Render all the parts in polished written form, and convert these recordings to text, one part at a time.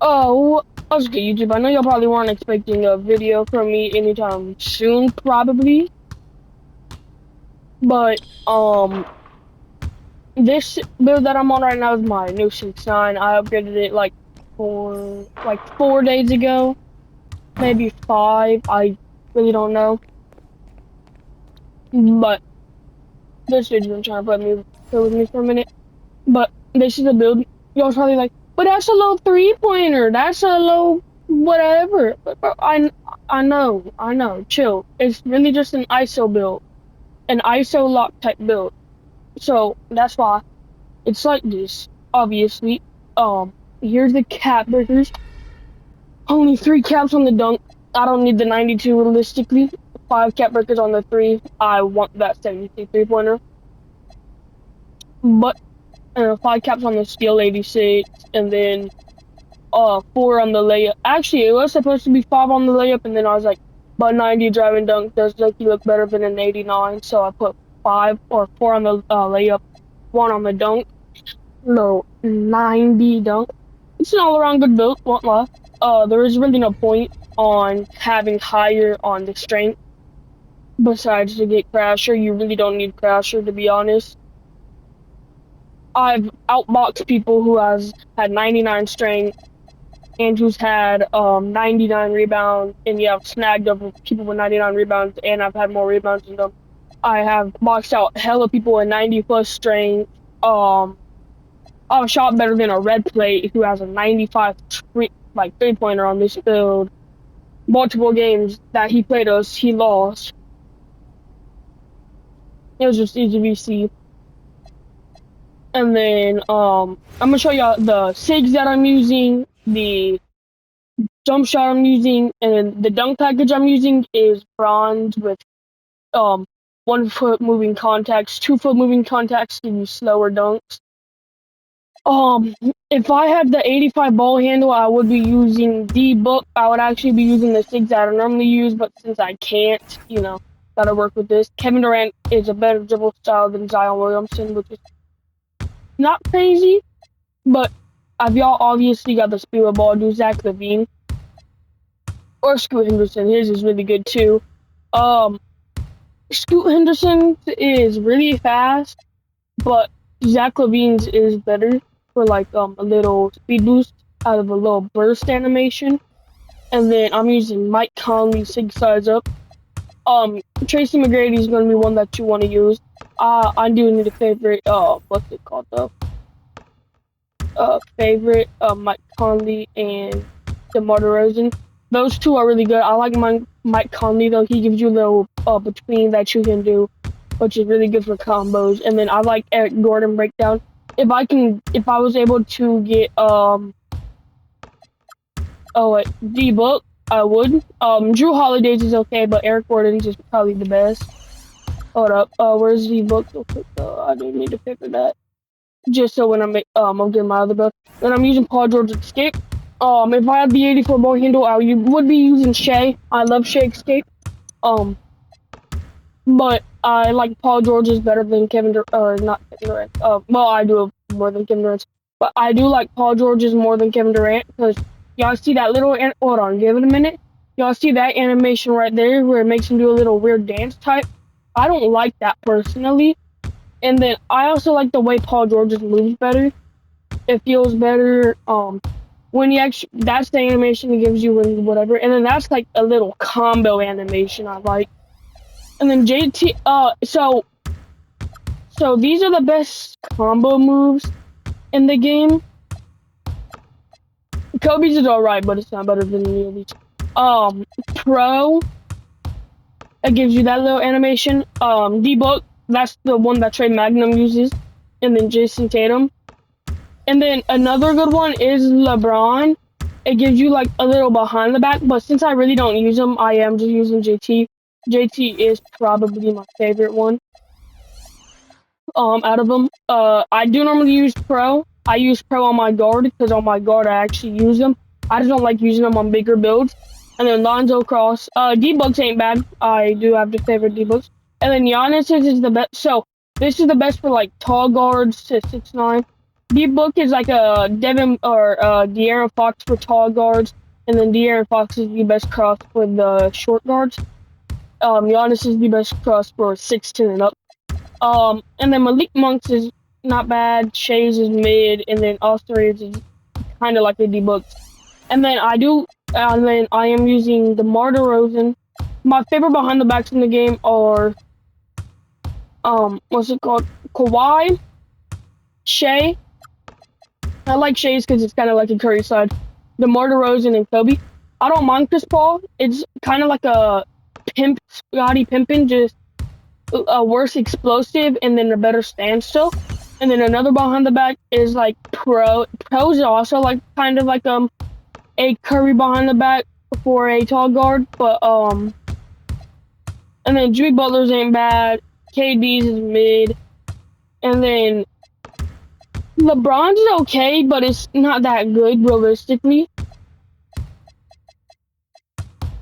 Oh, okay, YouTube. I know y'all probably weren't expecting a video from me anytime soon, probably. But this build that I'm on right now is my new 6.9. I upgraded it like 4 days ago, maybe 5. I really don't know. But this dude's been trying to play with me for a minute. But this is a build. Y'all probably like, but that's a low 3-pointer. That's a low whatever. But I know. Chill. It's really just an ISO build, an ISO lock type build. So that's why it's like this. Obviously, here's the cap breakers. Only 3 caps on the dunk. I don't need the 92 realistically. 5 cap breakers on the three. I want that 73 3-pointer. But 5 caps on the steel 86, and then 4 on the layup. Actually, it was supposed to be 5 on the layup, and then I was like, but 90 driving dunk does make you look better than an 89, so I put 5 or 4 on the layup, 1 on the dunk. No, 90 dunk. It's an all-around good build, won't lie. There is really no point on having higher on the strength besides to get Crasher. You really don't need Crasher, to be honest. I've outboxed people who has had 99 strength and who's had 99 rebounds, and yeah, I've snagged over people with 99 rebounds, and I've had more rebounds than them. I have boxed out hella people with 90 plus strength. I've shot better than a red plate who has a 95 3-pointer on this build. Multiple games that he played us, he lost. It was just easy VC. And then I'm gonna show y'all the sigs that I'm using, the jump shot I'm using, and the dunk package I'm using is bronze with um 1 foot moving contacts. 2 foot moving contacts give you slower dunks. Um, if I had the 85 ball handle, I would be using the book. I would actually be using the sigs that I normally use, but since I can't, gotta work with this. Kevin Durant is a better dribble style than Zion Williamson, which is not crazy, but I've y'all obviously got the speed of ball, do Zach LaVine or Scoot Henderson. His is really good too. Um, Scoot Henderson is really fast, but Zach LaVine's is better for like a little speed boost out of a little burst animation. And then I'm using Mike Conley sig size up. Tracy McGrady is gonna be one that you want to use. I do need a favorite. What's it called though? Favorite Mike Conley and DeMar DeRozan. Those two are really good. I like Mike Conley though. He gives you a little between that you can do, which is really good for combos. And then I like Eric Gordon breakdown. If I was able to get D-Book, I would. Drew Holiday's is okay, but Eric Gordon's is probably the best. Hold up. Where's D-Book? I do need to pick for that. Just so when I'm getting my other build. Then I'm using Paul George's escape. If I had the 84 ball handle, I would be using Shea. I love Shea escape. But I like Paul George's better than Kevin Durant, or not Kevin Durant. Well, I do more than Kevin Durant, but I do like Paul George's more than Kevin Durant because y'all see that little. Hold on, give it a minute. Y'all see that animation right there where it makes him do a little weird dance type. I don't like that personally. And then I also like the way Paul George's moves better. It feels better. When you actually, that's the animation it gives you when whatever. And then that's like a little combo animation I like. And then JT, so these are the best combo moves in the game. Kobe's is alright, but it's not better than any of these. Pro, it gives you that little animation. D-Book, that's the one that Trey Magnum uses. And then Jason Tatum. And then another good one is LeBron. It gives you like a little behind the back, but since I really don't use them, I am just using JT. JT is probably my favorite one. Out of them, I do normally use Pro. I use Pro on my guard because on my guard I actually use them. I just don't like using them on bigger builds. And then Lonzo Cross, D-Bucks ain't bad. I do have the favorite D-Bucks. And then Giannis is the best. So this is the best for like tall guards to 6'9". Deep Book is like a Devin or De'Aaron Fox for tall guards, and then De'Aaron Fox is the best cross for the short guards. Giannis is the best cross for 6'10" and up. And then Malik Monk's is not bad. Shay's is mid, and then Austin Reeves is kind of like the D Books. And then I am using the DeRozan. My favorite behind the backs in the game are what's it called? Kawhi, Shay. I like Shay's because it's kind of like a Curry side. DeMar DeRozan and Kobe. I don't mind Chris Paul. It's kind of like a pimp, Scottie Pimpin, just a worse explosive and then a better standstill. And then another behind the back is like Pro. Pro's also like kind of like a Curry behind the back for a tall guard, but and then Jimmy Butler's ain't bad. KD's is mid, and then LeBron's is okay, but it's not that good realistically.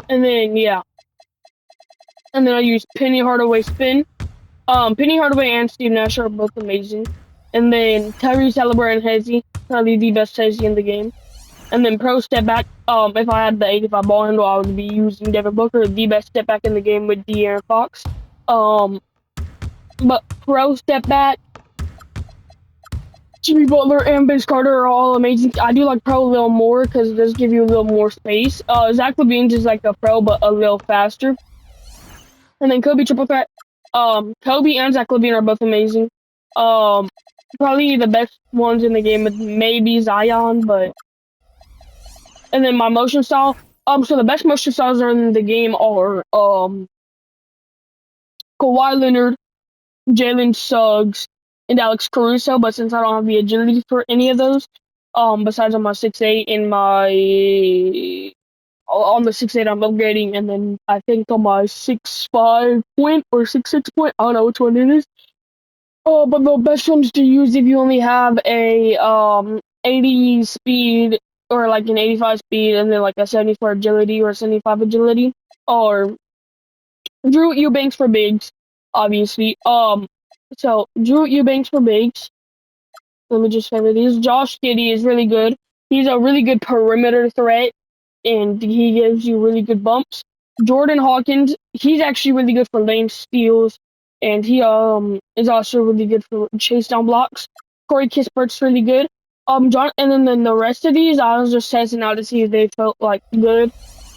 And then yeah, and then I use Penny Hardaway spin. Penny Hardaway and Steve Nash are both amazing. And then Tyrese Halliburton and Hezzy, probably the best Hezzy in the game. And then pro step back. If I had the 85 ball handle, I would be using Devin Booker, the best step back in the game with De'Aaron Fox. But pro step back, Jimmy Butler and Vince Carter are all amazing. I do like pro a little more because it does give you a little more space. Zach LaVine's is like a pro, but a little faster. And then Kobe triple threat. Kobe and Zach LaVine are both amazing. Probably the best ones in the game with maybe Zion, but and then my motion style. So the best motion styles are in the game are Kawhi Leonard, Jalen Suggs, and Alex Caruso. But since I don't have the agility for any of those, besides on my 6'8" and my on the 6'8" I'm upgrading, and then I think on my 6'5" point or 6'6" point, I don't know which one it is. Oh, but the best ones to use if you only have a 80 speed or like an 85 speed and then like a 74 agility or 75 agility or Drew Eubanks for bigs, obviously. So Drew Eubanks for bigs. Let me just favor these. Josh Giddey is really good. He's a really good perimeter threat, and he gives you really good bumps. Jordan Hawkins, he's actually really good for lane steals, and he is also really good for chase down blocks. Corey Kispert's really good. And then the rest of these, I was just testing out to see if they felt like good.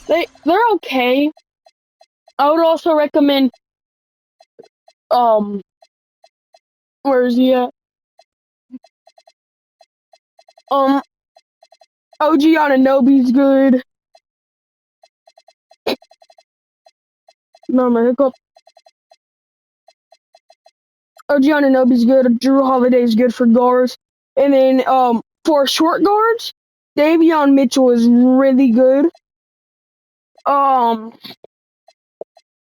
They're okay. I would also recommend where is he at? Um, OG Ananobi's good. No, my hiccup. OG Ananobi's good. Drew Holiday's good for guards. And then for short guards, Davion Mitchell is really good. Um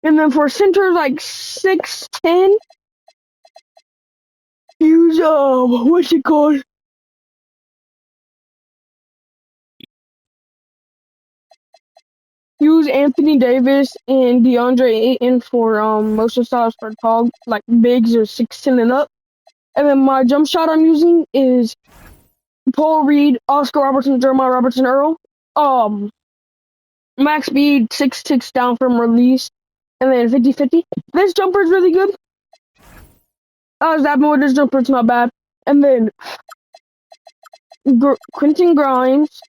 and then for centers like 6'10", use what's it called? Use Anthony Davis and DeAndre Ayton for motion styles for tall like bigs or 6'10" and up. And then my jump shot I'm using is Paul Reed, Oscar Robertson, Jeremiah Robertson Earl. Max speed 6 ticks down from release, and then 50-50. This jumper is really good. Zapping with this jumper, it's not bad. And then Quentin Grimes,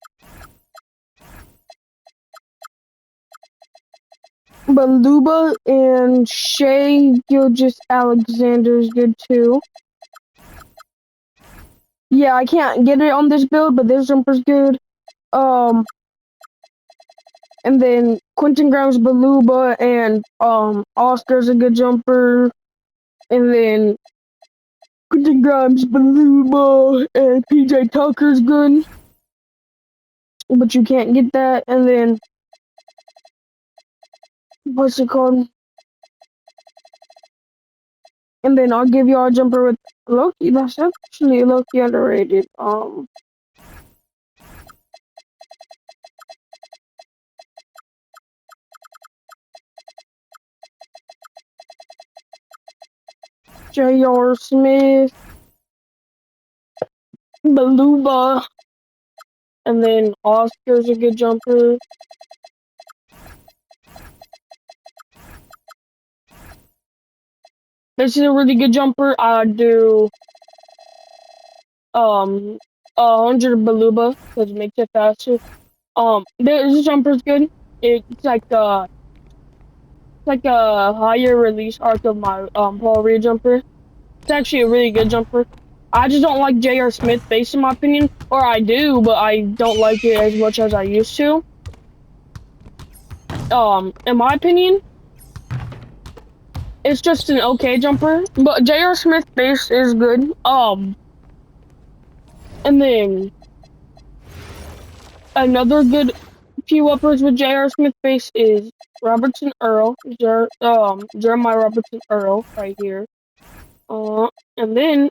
Baluba, and Shea Gilgeous Alexander's good too. Yeah, I can't get it on this build, but this jumper's good. And then Quentin Grimes, Baluba, and Oscar's a good jumper. And then Quentin Grimes, Baluba, and PJ Tucker's good. But you can't get that. And then what's it called? And then I'll give you a jumper with Loki. That's actually Loki underrated. J.R. Smith. Beluba, and then Oscar's a good jumper. This is a really good jumper. I do 100 Beluba because it makes it faster. This jumper's good. It's like a higher release arc of my Paul Reed jumper. It's actually a really good jumper. I just don't like J.R. Smith base in my opinion, or I do, but I don't like it as much as I used to. In my opinion, it's just an okay jumper, but J.R. Smith base is good. And then another good few uppers with J.R. Smith base is Robertson Earl, Jeremiah Robertson Earl right here. And then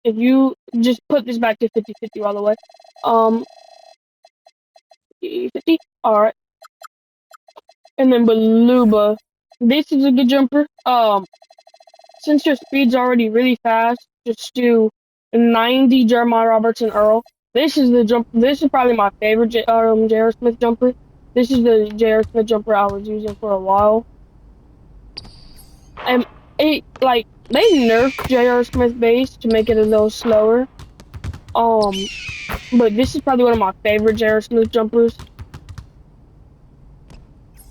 if you just put this back to 50-50 by the way. 50, alright. And then Beluba. This is a good jumper. Since your speed's already really fast, just do 90 Jeremiah Robertson Earl. This is the jump. This is probably my favorite J.R. Smith jumper. This is the J.R. Smith jumper I was using for a while. And they nerfed J.R. Smith base to make it a little slower. But this is probably one of my favorite J.R. Smith jumpers.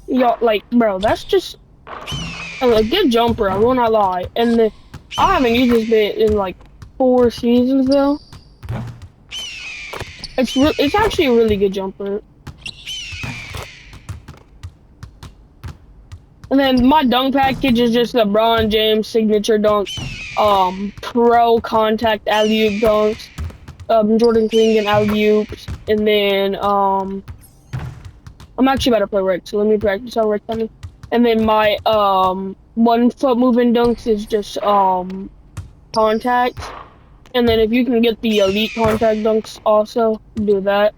Yo, bro, that's just a good jumper. I will not lie. And I haven't used this bit in like 4 seasons though. It's actually a really good jumper. And then my dunk package is just LeBron James signature dunk, pro contact alley-oop dunks, Jordan Clingan alley-oops, and then I'm actually about to play Rick, so let me practice how Rick coming. And then my 1 foot moving dunks is just contact. And then if you can get the elite contact dunks also, do that.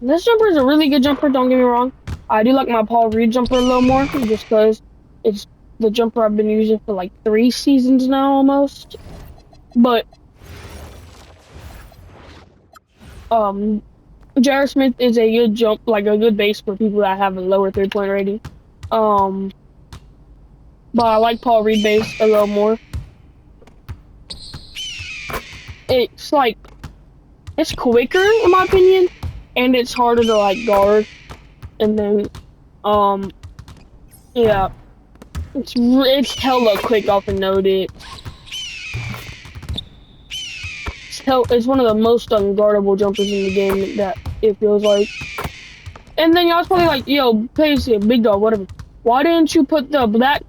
This jumper is a really good jumper, don't get me wrong. I do like my Paul Reed jumper a little more, just because it's the jumper I've been using for like 3 seasons now almost. But J.R. Smith is a good a good base for people that have a lower 3-point rating. But I like Paul Reed base a little more. It's quicker in my opinion, and it's harder to like guard. And then yeah, it's hella quick off the node. It's one of the most unguardable jumpers in the game that it feels like. And then y'all's probably like, yo, Pacey, big dog, whatever. Why didn't you put the black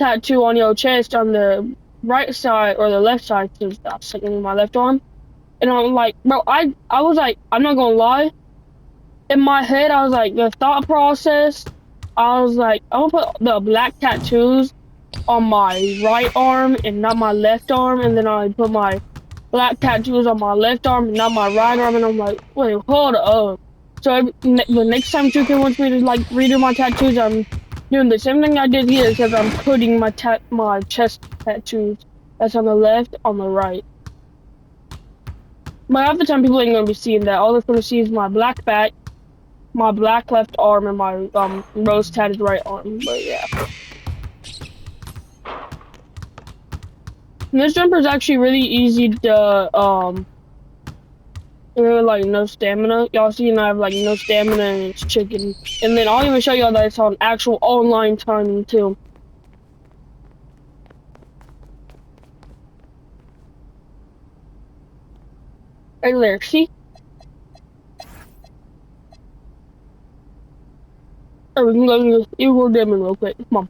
tattoo on your chest on the right side or the left side? Since I'm sticking in my left arm. And I'm like, bro, I was like, I'm not gonna lie. In my head, I was like, the thought process, I was like, I'm gonna put the black tattoos on my right arm and not my left arm, and then I put my black tattoos on my left arm and not my right arm, and I'm like, wait, hold up. So the next time 2K wants me to like redo my tattoos, I'm doing the same thing I did here, except I'm putting my chest tattoos that's on the left on the right. But half the time people ain't gonna be seeing that. All they're gonna see is my black back, my black left arm, and my rose tatted right arm. But yeah. And this jumper is actually really easy to like no stamina. Y'all see, I have like no stamina and it's chicken. And then I'll even show y'all that it's on actual online timing too. Right there, see? Or we can go to the Eagle Demon real quick. Come on.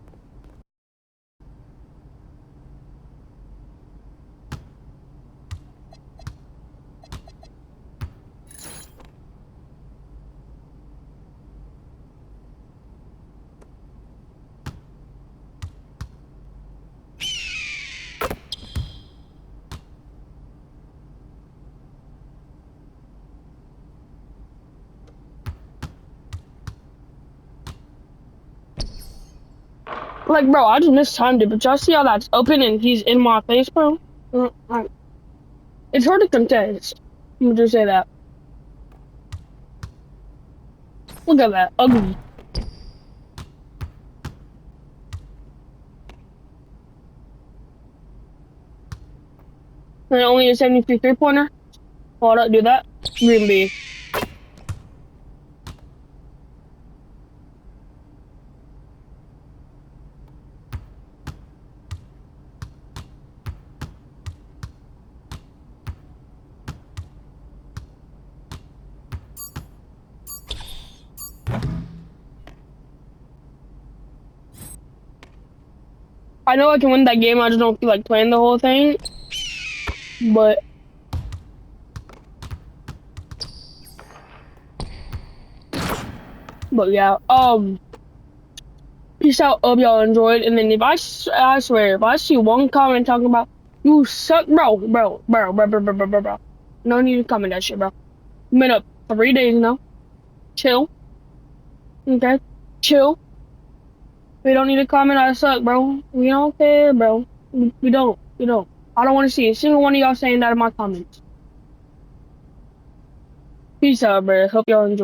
Like, bro, I just mistimed it, but y'all see how that's open and he's in my face, bro? It's hard to contest. I'm gonna just say that. Look at that, ugly. And only a 73 three-pointer. Hold up, do that. Green B. I know I can win that game. I just don't feel like playing the whole thing. But yeah. Peace out. Hope y'all enjoyed. And then if I swear, if I see one comment talking about you suck, bro. No need to comment that shit, bro. Been up 3 days now. Chill. Okay. Chill. We don't need to comment I suck, bro. We don't care, bro. We don't. We don't. I don't want to see a single one of y'all saying that in my comments. Peace out, bro. Hope y'all enjoy.